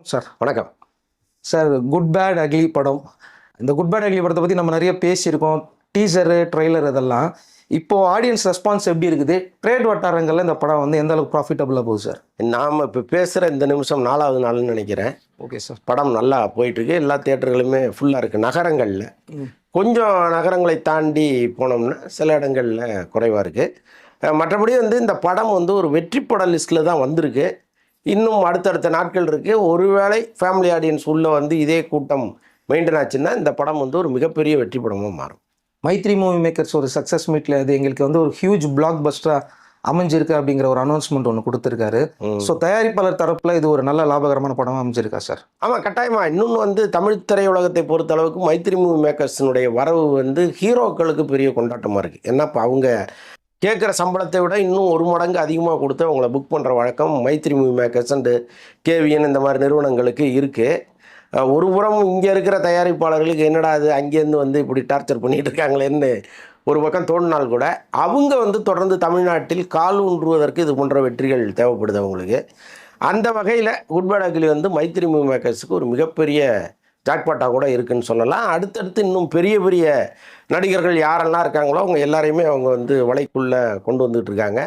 Sir வணக்கம் sir. Good bad ugly படம். இந்த குட் பேட் அக்லி படத்தை பற்றி நம்ம நிறைய பேசியிருக்கோம். டீசரு, ட்ரெய்லர் இதெல்லாம். இப்போது ஆடியன்ஸ் ரெஸ்பான்ஸ் எப்படி இருக்குது? ட்ரேட் வட்டாரங்களில் இந்த படம் வந்து எந்த அளவுக்கு ப்ராஃபிட்டபுளாக போகுது சார்? நாம் இப்போ பேசுகிற இந்த நிமிஷம் 4வது நாள்னு நினைக்கிறேன். Okay sir. படம் நல்லா போயிட்டுருக்கு. எல்லா தியேட்டர்களுமே ஃபுல்லாக இருக்குது. நகரங்களில் கொஞ்சம் நகரங்களை தாண்டி போனோம்னா சில இடங்களில் குறைவாக இருக்குது. மற்றபடி வந்து இந்த படம் வந்து ஒரு வெற்றி பட லிஸ்ட்டில் தான் வந்திருக்கு. இன்னும் அடுத்தடுத்த நாட்கள் இருக்குது. ஒருவேளை ஃபேமிலி ஆடியன்ஸ் உள்ளே வந்து இதே கூட்டம் மெயின்டைன் ஆச்சுன்னா இந்த படம் வந்து ஒரு மிகப்பெரிய வெற்றி படமாக மாறும். மைத்ரி மூவி மேக்கர்ஸ் ஒரு சக்ஸஸ் மீட்டில் இது எங்களுக்கு வந்து ஒரு ஹியூஜ் பிளாக் பஸ்டராக அமைஞ்சிருக்கு அப்படிங்கிற ஒரு அனௌன்ஸ்மெண்ட் ஒன்று கொடுத்துருக்காரு. ஸோ தயாரிப்பாளர் தரப்பில் இது ஒரு நல்ல லாபகரமான படமாக அமைஞ்சிருக்கா சார்? ஆமாம், கட்டாயமாக. இன்னொன்று வந்து தமிழ் திரையுலகத்தை பொறுத்த அளவுக்கு மைத்ரி மூவி மேக்கர்ஸினுடைய வரவு வந்து ஹீரோக்களுக்கு பெரிய கொண்டாட்டமாக இருக்குது. ஏன்னா இப்போ அவங்க கேட்குற சம்பளத்தை விட இன்னும் 1 மடங்கு அதிகமாக கொடுத்து அவங்கள புக் பண்ணுற வழக்கம் Mythri movie makers and KVN இந்த மாதிரி நிறுவனங்களுக்கு இருக்குது. ஒரு புறம் இங்கே இருக்கிற தயாரிப்பாளர்களுக்கு என்னடா அது அங்கேருந்து வந்து இப்படி டார்ச்சர் பண்ணிகிட்டு இருக்காங்களேன்னு ஒரு பக்கம் தோணினால் கூட அவங்க வந்து தொடர்ந்து தமிழ்நாட்டில் கால் ஊன்றுவதற்கு இது போன்ற வெற்றிகள் தேவைப்படுது அவங்களுக்கு. அந்த வகையில் குட் பேட் அக்லி வந்து மைத்ரி மூவி மேக்கர்ஸுக்கு ஒரு மிகப்பெரிய ஜாக்பாட்டாக கூட இருக்குதுன்னு சொல்லலாம். அடுத்தடுத்து இன்னும் பெரிய பெரிய நடிகர்கள் யாரெல்லாம் இருக்காங்களோ அவங்க எல்லாரையுமே அவங்க வந்து வலைக்குள்ளே கொண்டு வந்துட்டு இருக்காங்க.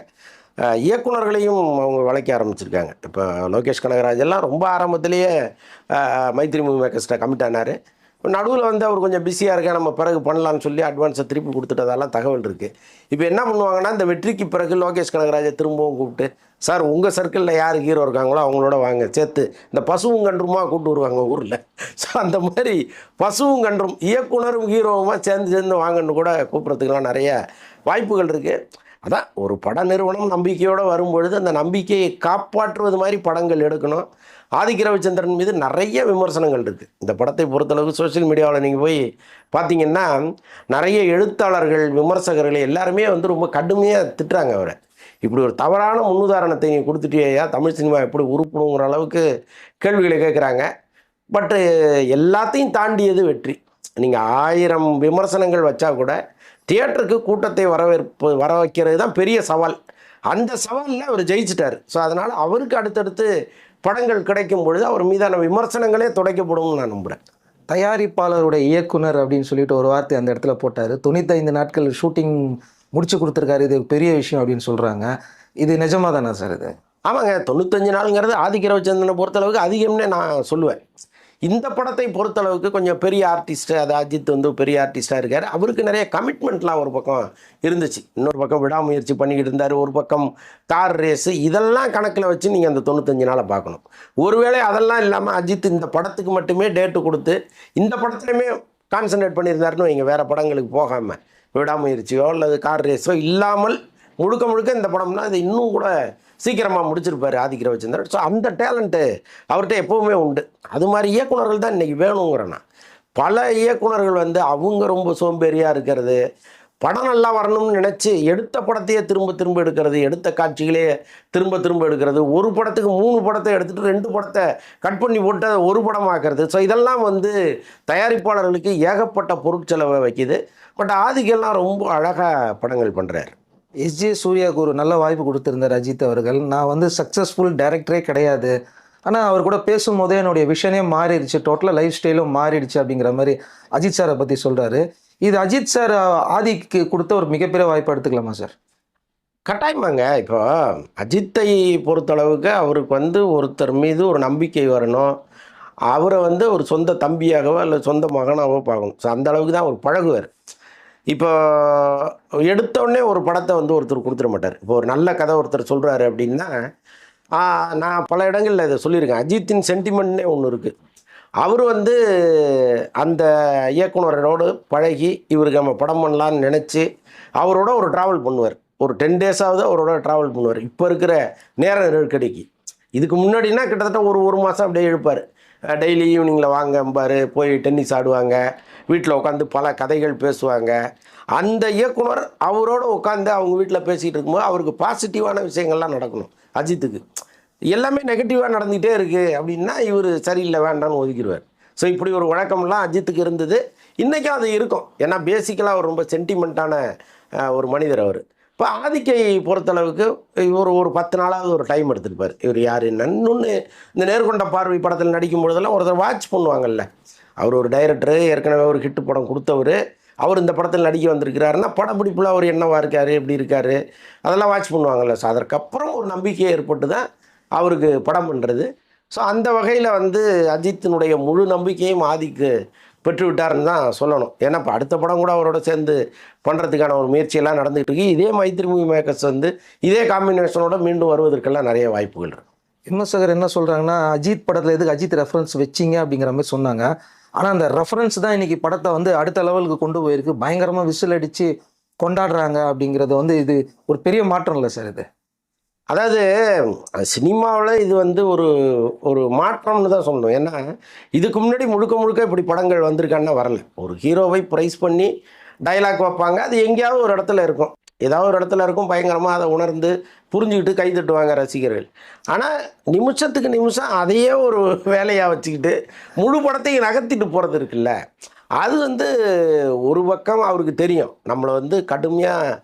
இயக்குனர்களையும் அவங்க வளைக்க ஆரம்பிச்சிருக்காங்க. இப்போ லோகேஷ் கனகராஜ் எல்லாம் ரொம்ப ஆரம்பத்திலேயே மைத்ரி மூவி மேக்கர்ஸ்ட்டை கமிட் ஆனார். நடுவில் வந்து அவர் கொஞ்சம் பிஸியாக இருக்கேன், நம்ம பிறகு பண்ணலான்னு சொல்லி அட்வான்ஸை திருப்பி கொடுத்துட்டதெல்லாம் தகவல் இருக்குது. இப்போ என்ன பண்ணுவாங்கன்னா, இந்த வெற்றிக்கு பிறகு லோகேஷ் கனகராஜை திரும்பவும் கூப்பிட்டு, சார் உங்கள் சர்க்கிளில் யார் ஹீரோ இருக்காங்களோ அவங்களோட வாங்க, சேர்த்து இந்த பசுவும் கன்றுமா கூப்பிட்டு வருவாங்க ஊரில். ஸோ அந்த மாதிரி பசுவும் கன்றும் இயக்குனரும் ஹீரோவுமா சேர்ந்து வாங்கன்னு கூட கூப்பிட்றதுக்கெலாம் நிறைய வாய்ப்புகள் இருக்குது. அதான் ஒரு பட நிறுவனம் நம்பிக்கையோடு வரும்பொழுது அந்த நம்பிக்கையை காப்பாற்றுவது மாதிரி படங்கள் எடுக்கணும். ஆதிக் ரவிச்சந்திரன் மீது நிறைய விமர்சனங்கள் இருக்குது. இந்த படத்தை பொறுத்தளவுக்கு சோஷியல் மீடியாவில் நீங்கள் போய் பார்த்தீங்கன்னா நிறைய எழுத்தாளர்கள், விமர்சகர்கள் எல்லாருமே வந்து ரொம்ப கடுமையாக திட்டுறாங்க அவரை. இப்படி ஒரு தவறான முன்னுதாரணத்தை நீங்கள் கொடுத்துட்டியா, தமிழ் சினிமா எப்படி உருப்பணுங்கிற அளவுக்கு கேள்விகளை கேட்குறாங்க. பட்டு எல்லாத்தையும் தாண்டியது வெற்றி. நீங்கள் 1000 விமர்சனங்கள் வச்சா கூட தியேட்டருக்கு கூட்டத்தை வர வைக்கிறது தான் பெரிய சவால். அந்த சவாலில் அவர் ஜெயிச்சிட்டார். ஸோ அதனால் அவருக்கு அடுத்தடுத்து படங்கள் கிடைக்கும் பொழுது அவர் மீதான விமர்சனங்களே துடைக்கப்படும் நான் நம்புகிறேன். தயாரிப்பாளருடைய இயக்குனர் அப்படின்னு சொல்லிட்டு ஒரு வார்த்தை அந்த இடத்துல போட்டார். 95 நாட்கள் ஷூட்டிங் முடிச்சு கொடுத்துருக்காரு, இது பெரிய விஷயம் அப்படின்னு சொல்கிறாங்க. இது நிஜமாக தானே சார்? இது ஆமாங்க, 95 நாளுங்கிறது ஆதிக் ரவிச்சந்திரனை பொறுத்தளவுக்கு அதிகம்னே நான் சொல்லுவேன். இந்த படத்தை பொறுத்தளவுக்கு கொஞ்சம் பெரிய ஆர்டிஸ்ட்டு, அது அஜித் வந்து பெரிய ஆர்டிஸ்ட்டாக இருக்கார். அவருக்கு நிறைய கமிட்மெண்ட்லாம் ஒரு பக்கம் இருந்துச்சு. இன்னொரு பக்கம் விடாமுயற்சி பண்ணிக்கிட்டு இருந்தார். ஒரு பக்கம் தார் ரேஸு, இதெல்லாம் கணக்கில் வச்சு நீங்கள் அந்த 95 நாளை பார்க்கணும். ஒருவேளை அதெல்லாம் இல்லாமல் அஜித் இந்த படத்துக்கு மட்டுமே டேட்டு கொடுத்து இந்த படத்துலையுமே கான்சன்ட்ரேட் பண்ணியிருந்தாருன்னு வைங்க, வேறு படங்களுக்கு போகாமல் விடாமுயற்சியோ அல்லது கார் ரேஸோ இல்லாமல் முழுக்க இந்த படம்னா அது இன்னும் கூட சீக்கிரமாக முடிச்சிருப்பார் ஆதிக் ரவிச்சந்திரன். ஸோ அந்த டேலண்ட்டு அவர்கிட்ட எப்போவுமே உண்டு. அது மாதிரி இயக்குனர்கள் தான் இன்றைக்கி வேணுங்கிறேன்னா. பல இயக்குனர்கள் வந்து அவங்க ரொம்ப சோம்பேறியாக இருக்கிறது, படம் நல்லா வரணும்னு நினச்சி எடுத்த படத்தையே திரும்ப எடுக்கிறது, எடுத்த காட்சிகளே திரும்ப எடுக்கிறது, ஒரு படத்துக்கு 3 படத்தை எடுத்துகிட்டு 2 படத்தை கட் பண்ணி போட்டு அதை ஒரு படமாக்குறது. ஸோ இதெல்லாம் வந்து தயாரிப்பாளர்களுக்கு ஏகப்பட்ட பொருட்செலவை வைக்கிது. பட் ஆதிக்கெல்லாம் ரொம்ப அழகாக படங்கள் பண்ணுறாரு. எஸ்ஜே சூர்யாவுக்கு ஒரு நல்ல வாய்ப்பு கொடுத்துருந்தார் அஜித் அவர்கள். நான் வந்து சக்ஸஸ்ஃபுல் டைரக்டரே கிடையாது, ஆனால் அவர் கூட பேசும்போதே என்னுடைய விஷனே மாறிடுச்சு, டோட்டலாக லைஃப் ஸ்டைலும் மாறிடுச்சு அப்படிங்கிற மாதிரி அஜித் சாரை பற்றி சொல்கிறாரு. இது அஜித் சார் ஆதிக்கு கொடுத்த ஒரு மிகப்பெரிய வாய்ப்பு எடுத்துக்கலாமா சார்? கட்டாயமாங்க. இப்போ அஜித்தை பொறுத்தளவுக்கு அவருக்கு வந்து ஒருத்தர் மீது ஒரு நம்பிக்கை வரணும். அவரை வந்து ஒரு சொந்த தம்பியாகவோ இல்லை சொந்த மகனாகவோ பார்க்கணும். ஸோ அந்த அளவுக்கு தான் அவர் பழகுவார். இப்போ எடுத்தோடனே ஒரு படத்தை வந்து ஒருத்தர் கொடுத்துட மாட்டார். இப்போ ஒரு நல்ல கதை ஒருத்தர் சொல்கிறாரு அப்படின்னா, நான் பல இடங்களில் இதை சொல்லியிருக்கேன். அஜித்தின் சென்டிமெண்ட்னே ஒன்று இருக்குது. அவர் வந்து அந்த இயக்குனரோடு பழகி இவருக்கு நம்ம படம் பண்ணலான்னு நினச்சி அவரோட ஒரு ட்ராவல் பண்ணுவார். ஒரு 10 டேஸாவது அவரோட ட்ராவல் பண்ணுவார். இப்போ இருக்கிற நேர நெருக்கடிக்கு. இதுக்கு முன்னாடினா கிட்டத்தட்ட ஒரு மாதம் அப்படியே இழுப்பார். டெய்லி ஈவினிங்கில் வாங்கம்பார், போய் டென்னிஸ் ஆடுவாங்க, வீட்டில் உட்காந்து பல கதைகள் பேசுவாங்க. அந்த இயக்குனர் அவரோடு உட்காந்து அவங்க வீட்டில் பேசிகிட்டு இருக்கும்போது அவருக்கு பாசிட்டிவான விஷயங்கள்லாம் நடக்கணும். அஜித்துக்கு எல்லாமே நெகட்டிவாக நடந்துகிட்டே இருக்குது அப்படின்னா இவர் சரியில்லை வேண்டான்னு ஒதுக்கிடுவார். ஸோ இப்படி ஒரு வழக்கம்லாம் அஜித்துக்கு இருந்தது. இன்றைக்கும் அது இருக்கும். ஏன்னா பேசிக்கலாக அவர் ரொம்ப சென்டிமெண்ட்டான ஒரு மனிதர் அவர். இப்போ ஆதிக்கை பொறுத்தளவுக்கு இவர் ஒரு 10 நாளாவது ஒரு டைம் எடுத்துருப்பார். இவர் யார் என்னன்னு இன்னொன்று, இந்த நேர்கொண்ட பார்வை படத்தில் நடிக்கும் பொழுதெல்லாம் ஒருத்தர் வாட்ச் பண்ணுவாங்கல்ல. அவர் ஒரு டைரக்டரு, ஏற்கனவே ஒரு ஹிட் படம் கொடுத்தவர், அவர் இந்த படத்தில் நடிக்க வந்திருக்கிறாருன்னா படப்பிடிப்பில் அவர் என்னவா இருக்கார், எப்படி இருக்கார், அதெல்லாம் வாட்ச் பண்ணுவாங்கல்ல. ஸோ அதற்கப்புறம் ஒரு நம்பிக்கை ஏற்பட்டு தான் அவருக்கு படம் பண்ணுறது. ஸோ அந்த வகையில் வந்து அஜித்தினுடைய முழு நம்பிக்கையும் ஆதிக்கு பெற்று விட்டாருன்னு தான் சொல்லணும். ஏன்னா இப்போ அடுத்த படம் கூட அவரோட சேர்ந்து பண்ணுறதுக்கான ஒரு முயற்சியெல்லாம் நடந்துகிட்டு இருக்கு. இதே மைத்ரி மூவி மேக்கர்ஸ் வந்து இதே காம்பினேஷனோட மீண்டும் வருவதற்கெல்லாம் நிறைய வாய்ப்புகள் இருக்கு. விமர்சகர் என்ன சொல்கிறாங்கன்னா, அஜித் படத்தில் எதுக்கு அஜித் ரெஃபரன்ஸ் வச்சிங்க அப்படிங்கிற மாதிரி சொன்னாங்க. ஆனால் அந்த ரெஃபரன்ஸ் தான் இன்னைக்கு படத்தை வந்து அடுத்த லெவலுக்கு கொண்டு போயிருக்கு. பயங்கரமாக விசில் அடித்து கொண்டாடுறாங்க அப்படிங்கிறது வந்து இது ஒரு பெரிய மாற்றம் இல்லை சார் இது? அதாவது சினிமாவில் இது வந்து ஒரு ஒரு மாற்றம்னு தான் சொல்லணும். ஏன்னா இதுக்கு முன்னாடி முழுக்க முழுக்க இப்படி படங்கள் வந்திருக்கான்னா வரல. ஒரு ஹீரோவை ப்ரைஸ் பண்ணி டைலாக் வைப்பாங்க, அது எங்கேயாவது ஒரு இடத்துல இருக்கும், ஏதாவது ஒரு இடத்துல இருக்கும், பயங்கரமாக அதை உணர்ந்து புரிஞ்சுக்கிட்டு கை தட்டுவாங்க ரசிகர்கள். ஆனால் நிமிஷத்துக்கு நிமிஷம் அதையே ஒரு வேலையாக வச்சுக்கிட்டு முழு படத்தையும் நகர்த்திட்டு போகிறது இருக்குல்ல, அது வந்து ஒரு பக்கம் அவருக்கு தெரியும். நம்மளை வந்து கடுமையாக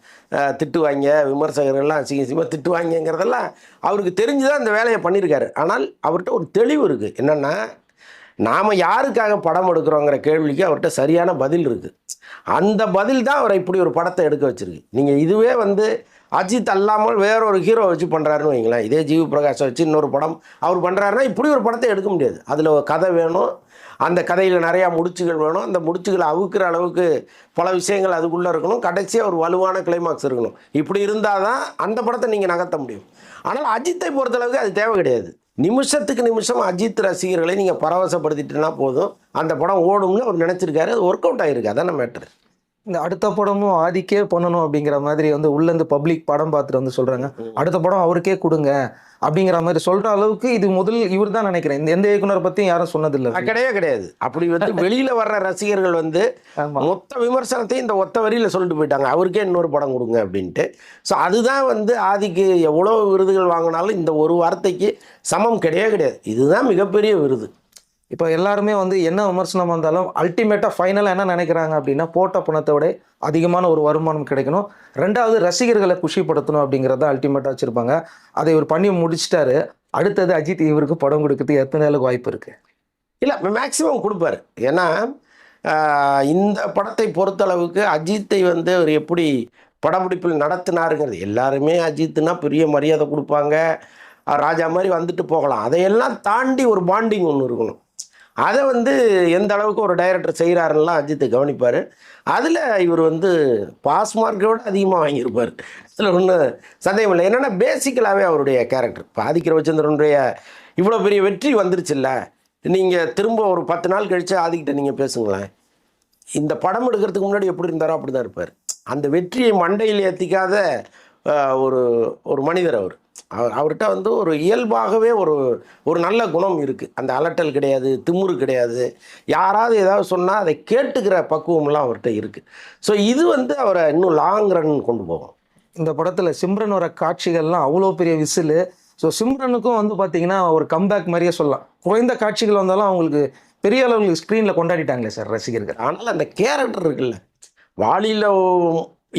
திட்டுவாங்க, விமர்சகர்கள்லாம் அசிங்கமாக திட்டுவாங்கங்கிறதெல்லாம் அவருக்கு தெரிஞ்சு தான் இந்த வேலையை பண்ணியிருக்காரு. ஆனால் அவர்கிட்ட ஒரு தெளிவு இருக்குது. என்னென்னா, நாம் யாருக்காக படம் எடுக்கிறோங்கிற கேள்விக்கு அவர்கிட்ட சரியான பதில் இருக்குது. அந்த பதில் தான் அவரை இப்படி ஒரு படத்தை எடுக்க வச்சிருக்கு. நீங்கள் இதுவே வந்து அஜித் அல்லாமல் வேற ஒரு ஹீரோ வச்சு பண்ணுறாருன்னு வைங்களேன், இதே ஜிவி பிரகாஷை வச்சு இன்னொரு படம் அவர் பண்ணுறாருன்னா இப்படி ஒரு படத்தை எடுக்க முடியாது. அதில் ஒரு கதை வேணும், அந்த கதையில் நிறையா முடிச்சுகள் வேணும், அந்த முடிச்சுகளை அவுக்கிற அளவுக்கு பல விஷயங்கள் அதுக்குள்ளே இருக்கணும், கடைசியாக ஒரு வலுவான கிளைமாக்ஸ் இருக்கணும். இப்படி இருந்தால் தான் அந்த படத்தை நீங்கள் நகர்த்த முடியும். ஆனால் அஜித்தை பொறுத்தளவுக்கு அது தேவை கிடையாது. நிமிஷத்துக்கு நிமிஷம் அஜித் ரசிகர்களை நீங்கள் பரவசப்படுத்திட்டுனா போதும், அந்த படம் ஓடும்னு அவர் நினச்சிருக்காரு. அது ஒர்க் அவுட் ஆகிருக்கு. அதான மேட்ரு. இந்த அடுத்த படமும் ஆதிக்கே பண்ணணும் அப்படிங்கிற மாதிரி வந்து உள்ளேருந்து பப்ளிக் படம் பார்த்துட்டு வந்து சொல்கிறாங்க, அடுத்த படம் அவருக்கே கொடுங்க அப்படிங்கிற மாதிரி சொல்கிற அளவுக்கு இது முதல் இவர் தான் நினைக்கிறேன். இந்த எந்த இயக்குனர் பற்றியும் யாரும் சொன்னதில்லை. கிடையாது. அப்படி வந்து வெளியில் வர்ற ரசிகர்கள் வந்து மொத்த விமர்சனத்தையும் இந்த ஒத்த வரியில் சொல்லிட்டு போயிட்டாங்க, அவருக்கே இன்னொரு படம் கொடுங்க அப்படின்ட்டு. ஸோ அதுதான் வந்து ஆதிக்கு எவ்வளோ விருதுகள் வாங்கினாலும் இந்த ஒரு வார்த்தைக்கு சமம் கிடையாது. இதுதான் மிகப்பெரிய விருது. இப்போ எல்லாருமே வந்து என்ன விமர்சனம் வந்தாலும் அல்டிமேட்டாக ஃபைனலாக என்ன நினைக்கிறாங்க அப்படின்னா, போட்ட பணத்தை விட அதிகமான ஒரு வருமானம் கிடைக்கணும், ரெண்டாவது ரசிகர்களை குஷிப்படுத்தணும் அப்படிங்கிறத அல்டிமேட்டாக வச்சுருப்பாங்க. அதை இவர் பண்ணி முடிச்சிட்டாரு. அடுத்தது அஜித் இவருக்கு படம் கொடுக்கறதுக்கு எத்தனை நாளுக்கு வாய்ப்பு இருக்குது? இல்லை, மேக்ஸிமம் கொடுப்பாரு. ஏன்னா இந்த படத்தை பொறுத்தளவுக்கு அஜித்தை வந்து அவர் எப்படி படப்பிடிப்பில் நடத்தினாருங்கிறது, எல்லாருமே அஜித்னா பெரிய மரியாதை கொடுப்பாங்க, ராஜா மாதிரி வந்துட்டு போகலாம். அதையெல்லாம் தாண்டி ஒரு பாண்டிங் ஒன்று இருக்கணும். அதை வந்து எந்த அளவுக்கு ஒரு டைரக்டர் செய்கிறாருலாம் அஜித்தை கவனிப்பார். அதில் இவர் வந்து பாஸ் மார்க்கோட அதிகமாக வாங்கியிருப்பார். அதில் ஒன்றும் சந்தேகம் இல்லை. என்னென்னா பேசிக்கலாகவே அவருடைய கேரக்டர் இப்போ ஆதிக் ரவிச்சந்திரனுடைய இவ்வளோ பெரிய வெற்றி வந்துருச்சுல்ல, நீங்கள் திரும்ப ஒரு 10 நாள் கழித்து ஆதிக்கிட்ட நீங்கள் பேசுங்களேன், இந்த படம் எடுக்கிறதுக்கு முன்னாடி எப்படி இருந்தாரோ அப்படி தான் இருப்பார். அந்த வெற்றியை மண்டையில் ஏற்றிக்காத ஒரு ஒரு மனிதர் அவர். அவர்கிட்ட வந்து ஒரு இயல்பாகவே ஒரு நல்ல குணம் இருக்குது. அந்த அலட்டல் கிடையாது, திமுரு கிடையாது, யாராவது ஏதாவது சொன்னால் அதை கேட்டுக்கிற பக்குவம்லாம் அவர்கிட்ட இருக்குது. ஸோ இது வந்து அவரை இன்னும் லாங் ரன் கொண்டு போகும். இந்த படத்தில் சிம்ரன் வர காட்சிகள்லாம் அவ்வளோ பெரிய விசிலு. ஸோ சிம்ரனுக்கும் வந்து பார்த்தீங்கன்னா ஒரு கம்பேக் மாதிரியே சொல்லலாம். குறைந்த காட்சிகள் வந்தாலும் அவங்களுக்கு பெரிய அளவுக்கு ஸ்க்ரீனில் கொண்டாடிட்டாங்களே சார் ரசிகர்கள். ஆனால் அந்த கேரக்டர் இருக்குல்ல, வாலியில்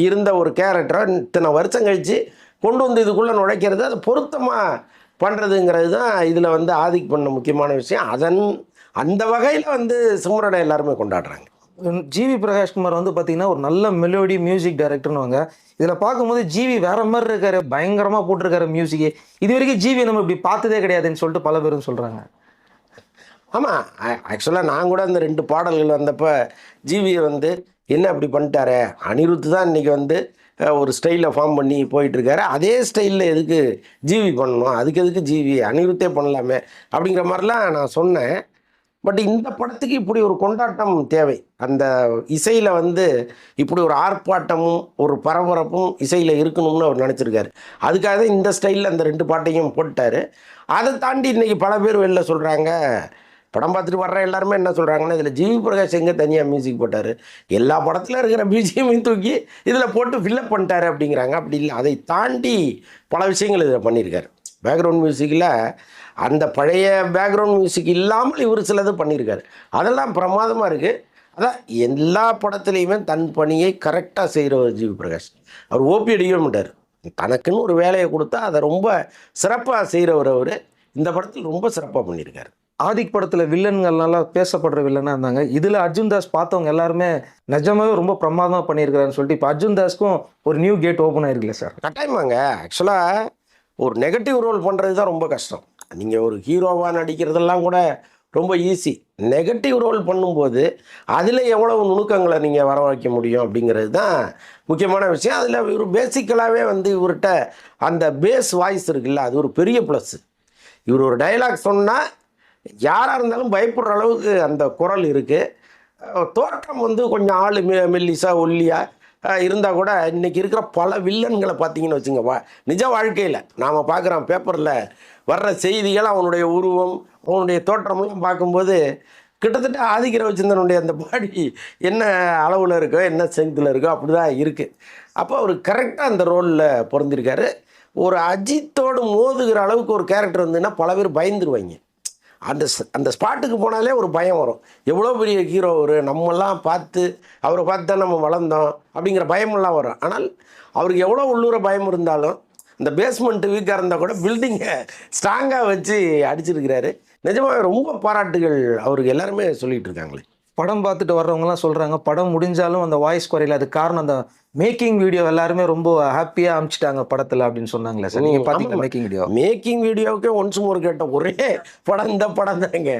இருந்த ஒரு கேரக்டரை இத்தனை வருஷம் கழித்து கொண்டு வந்து இதுக்குள்ளே நுழைக்கிறது, அதை பொருத்தமாக பண்ணுறதுங்கிறது தான் இதில் வந்து ஆதிக் பண்ண முக்கியமான விஷயம். அந்த வகையில் வந்து சிம்ரனை எல்லாருமே கொண்டாடுறாங்க. ஜிவி பிரகாஷ்குமார் வந்து பார்த்தீங்கன்னா ஒரு நல்ல மெலோடி மியூசிக் டைரக்டர்னுவாங்க. இதில் பார்க்கும்போது ஜிவி வேற மாதிரி இருக்காரு, பயங்கரமாக போட்டிருக்காரு மியூசிக்கு. இது வரைக்கும் ஜிவி நம்ம இப்படி பார்த்ததே கிடையாதுன்னு சொல்லிட்டு பல பேரும் சொல்கிறாங்க. ஆமாம், ஆக்சுவலாக நான் கூட அந்த 2 பாடல்கள் வந்தப்போ ஜிவியை வந்து என்ன அப்படி பண்ணிட்டாரு, அனிருத் தான் இன்றைக்கி வந்து ஒரு ஸ்டைலில் ஃபார்ம் பண்ணி போயிட்டுருக்காரு, அதே ஸ்டைலில் எதுக்கு ஜிவி பண்ணணும், அதுக்கு எதுக்கு ஜிவி, அனிருத்தே பண்ணலாமே அப்படிங்கிற மாதிரிலாம் நான் சொன்னேன். பட் இந்த படத்துக்கு இப்படி ஒரு கொண்டாட்டம் தேவை. அந்த இசையில் வந்து இப்படி ஒரு ஆர்ப்பாட்டமும் ஒரு பரபரப்பும் இசையில் இருக்கணும்னு அவர் நினச்சிருக்காரு. அதுக்காக தான் இந்த ஸ்டைலில் அந்த 2 பாட்டையும் போட்டார். அதை தாண்டி இன்றைக்கி பல பேர் வெளில சொல்கிறாங்க, படம் பார்த்துட்டு வர்ற எல்லாருமே என்ன சொல்கிறாங்கன்னா, இதில் ஜிவி பிரகாஷ் எங்கே தனியாக மியூசிக் போட்டார், எல்லா படத்தில் இருக்கிற பிஜிஎம்மையும் தூக்கி இதில் போட்டு ஃபில்லப் பண்ணிட்டாரு அப்படிங்கிறாங்க. அப்படி இல்லை, அதை தாண்டி பல விஷயங்கள் இதில் பண்ணியிருக்காரு. பேக்ரவுண்ட் மியூசிக்கில் அந்த பழைய பேக்ரவுண்ட் மியூசிக் இல்லாமல் இவர் சிலது பண்ணியிருக்காரு. அதெல்லாம் பிரமாதமாக இருக்குது. அதான் எல்லா படத்துலையுமே தன் பணியை கரெக்டாக செய்கிறவர் ஜிவி பிரகாஷ். அவர் ஓபி அடிக்கவே மாட்டார். தனக்குன்னு ஒரு வேலையை கொடுத்தா அதை ரொம்ப சிறப்பாக செய்கிறவர் அவர். இந்த படத்தில் ரொம்ப சிறப்பாக பண்ணியிருக்காரு. ஆதிக் படத்துல வில்லன்கள்னால பேசப்படுற வில்லனா இருந்தாங்க. இதுல அர்ஜுன் தாஸ் பார்த்தவங்க எல்லாருமே நிஜமாவே ரொம்ப பிரமாதமா பண்ணியிருக்கிறாருன்னு சொல்லிட்டு இப்போ அர்ஜுன் தாஸ்க்கும் ஒரு நியூ கேட் ஓப்பன் ஆயிருக்குல்ல சார்? கட்டாயமாங்க. ஆக்சுவலாக ஒரு நெகட்டிவ் ரோல் பண்ணுறது தான் ரொம்ப கஷ்டம். நீங்கள் ஒரு ஹீரோவாக நடிக்கிறதெல்லாம் கூட ரொம்ப ஈஸி. நெகட்டிவ் ரோல் பண்ணும்போது அதில் எவ்வளவு நுணுக்கங்களை நீங்கள் வர வைக்க முடியும் அப்படிங்கிறது தான் முக்கியமான விஷயம். அதில் இவர் பேசிக்கலாகவே வந்து இவர்கிட்ட அந்த பேஸ் வாய்ஸ் இருக்குல்ல, அது ஒரு பெரிய ப்ளஸ்ஸு. இவர் ஒரு டைலாக் சொன்னால் யாராக இருந்தாலும் பயப்படுற அளவுக்கு அந்த குரல் இருக்குது. தோற்றம் வந்து கொஞ்சம் ஆள் மெல்லிசா ஒல்லியாக இருந்தால் கூட இன்றைக்கி இருக்கிற பல வில்லன்களை பார்த்தீங்கன்னு வச்சுங்க, நிஜ வாழ்க்கையில் நாம் பார்க்குறோம் பேப்பரில் வர்ற செய்திகள், அவனுடைய உருவம், அவனுடைய தோற்றமெல்லாம் பார்க்கும்போது கிட்டத்தட்ட ஆதிக்க ரவிச்சந்திரனுடைய அந்த பாடி என்ன அளவில் இருக்கோ, என்ன ஸ்ட்ரென்த்தில் இருக்கோ அப்படி தான் இருக்குது. அப்போ அவர் கரெக்டாக அந்த ரோலில் பொருந்திருக்காரு. ஒரு அஜித்தோடு மோதுகிற அளவுக்கு ஒரு கேரக்டர் இருந்ததுன்னா பல பேர் பயந்துருவாங்க. அந்த ஸ்பாட்டுக்கு போனாலே ஒரு பயம் வரும். எவ்வளோ பெரிய ஹீரோ அவர், நம்மெல்லாம் பார்த்து அவரை பார்த்து தான் நம்ம வளர்ந்தோம் அப்படிங்கிற பயமெல்லாம் வரும். ஆனால் அவருக்கு எவ்வளோ உள்ளூர பயம் இருந்தாலும் இந்த பேஸ்மெண்ட்டு வீக்காக இருந்தால் கூட பில்டிங்கை ஸ்ட்ராங்காக வச்சு அடிச்சிருக்கிறாரு. நிஜமாகவே ரொம்ப பாராட்டுகள் அவருக்கு எல்லாருமே சொல்லிகிட்டு இருக்காங்களே. படம் பார்த்துட்டு வர்றவங்கலாம் சொல்கிறாங்க படம் முடிஞ்சாலும் அந்த வாய்ஸ் குறையில. அது காரணம் அந்த மேக்கிங் வீடியோ எல்லாருமே ரொம்ப ஹாப்பியாக அனுப்பிச்சிட்டாங்க படத்தில் அப்படின்னு சொன்னாங்களே சார்? நீங்கள் பார்த்தீங்களா மேக்கிங் வீடியோ? மேக்கிங் வீடியோவுக்கே ஒன்ஸ் மோர் கேட்ட ஒரே படம் இந்த படம் தாங்க.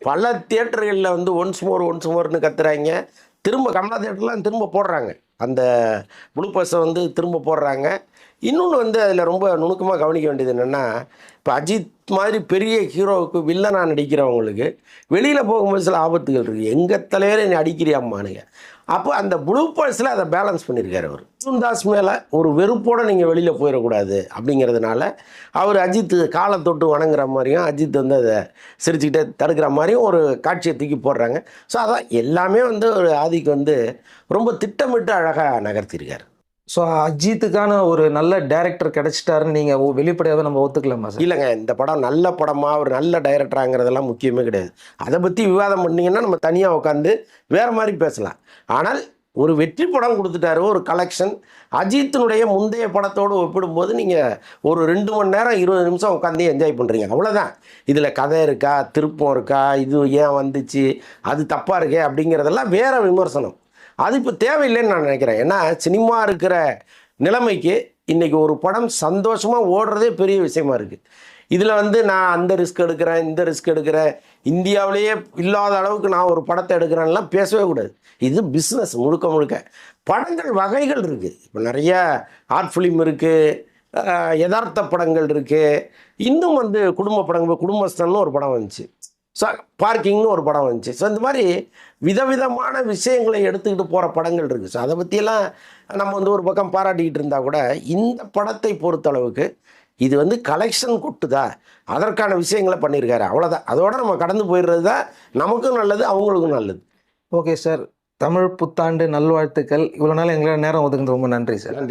பல தியேட்டர்களில் வந்து ஒன்ஸ் மோர்னு கத்துறாங்க. திரும்ப கமலா தியேட்டர்லாம் திரும்ப போடுறாங்க. அந்த ப்ளூ பஸ்ஸை வந்து திரும்ப போடுறாங்க. இன்னொன்று வந்து அதில் ரொம்ப நுணுக்கமாக கவனிக்க வேண்டியது என்னென்னா, இப்போ அஜித் மாதிரி பெரிய ஹீரோவுக்கு வில்லனாக நடிக்கிறவங்களுக்கு வெளியில் போகும்போது சில ஆபத்துகள் இருக்குது. எங்கள் தலைவரே நீ அடிக்கிறியாம்மானுங்க. அப்போ அந்த ப்ளூ பர்ஸில் அதை பேலன்ஸ் பண்ணியிருக்காரு அவர். அர்ஜுன் தாஸ் மேலே ஒரு வெறுப்போடு நீங்கள் வெளியில் போயிடக்கூடாது அப்படிங்கிறதுனால அவர் அஜித் காலை தொட்டு வணங்குற மாதிரியும், அஜித் வந்து அதை சிரிச்சுக்கிட்டே தடுக்கிற மாதிரியும் ஒரு காட்சியை தூக்கி போடுறாங்க. ஸோ அதான் எல்லாமே வந்து ஒரு ஆதிக்கு வந்து ரொம்ப திட்டமிட்டு அழகாக நகர்த்தியிருக்காரு. ஸோ அஜித்துக்கான ஒரு நல்ல டைரக்டர் கிடைச்சிட்டாருன்னு நீங்கள் வெளிப்படையாகவே நம்ம ஒத்துக்கலாமா சார்? இல்லைங்க, இந்த படம் நல்ல படமா, ஒரு நல்ல டைரக்டராங்கிறதெல்லாம் முக்கியமே கிடையாது. அதை பற்றி விவாதம் பண்ணிங்கன்னா நம்ம தனியாக உட்காந்து வேறு மாதிரி பேசலாம். ஆனால் ஒரு வெற்றி படம் கொடுத்துட்டாரு, ஒரு கலெக்ஷன். அஜித்தினுடைய முந்தைய படத்தோடு ஒப்பிடும்போது நீங்கள் ஒரு 2 மணி நேரம் 20 நிமிஷம் உட்காந்து என்ஜாய் பண்ணுறீங்க, அவ்வளோதான். இதில் கதை இருக்கா, திருப்பம் இருக்கா, இது ஏன் வந்துச்சு, அது தப்பாக இருக்கே அப்படிங்கிறதெல்லாம் வேறு விமர்சனம். அது இப்போ தேவையில்லைன்னு நான் நினைக்கிறேன். ஏன்னா சினிமா இருக்கிற நிலைமைக்கு இன்றைக்கி ஒரு படம் சந்தோஷமாக ஓடுறதே பெரிய விஷயமா இருக்குது. இதில் வந்து நான் அந்த ரிஸ்க் எடுக்கிறேன், இந்த ரிஸ்க் எடுக்கிறேன், இந்தியாவிலேயே இல்லாத அளவுக்கு நான் ஒரு படத்தை எடுக்கிறேன்லாம் பேசவே கூடாது. இது பிஸ்னஸ் முழுக்க. படங்கள் வகைகள் இருக்குது. இப்போ நிறைய ஆர்ட் ஃபிலிம் இருக்குது, யதார்த்த படங்கள் இருக்குது, இன்னும் வந்து குடும்ப படங்கள், குடும்பஸ்தன்னு ஒரு படம் வந்துச்சு, ஸோ பார்க்கிங்னு ஒரு படம் வந்துச்சு. ஸோ இந்த மாதிரி விதவிதமான விஷயங்களை எடுத்துக்கிட்டு போகிற படங்கள் இருக்குது. ஸோ அதை பற்றியெல்லாம் நம்ம வந்து ஒரு பக்கம் பாராட்டிக்கிட்டு இருந்தால் கூட இந்த படத்தை பொறுத்தளவுக்கு இது வந்து கலெக்ஷன் கொட்டுதா, அதற்கான விஷயங்களை பண்ணியிருக்காரு, அவ்வளோதான். அதோட நம்ம கடந்து போயிடுறது தான் நமக்கும் நல்லது, அவங்களுக்கும் நல்லது. ஓகே சார், தமிழ் புத்தாண்டு நல்வாழ்த்துக்கள். இவ்வளோ நாள் எங்களோட நேரம் ஒதுக்குறது ரொம்ப நன்றி சார். நன்றி.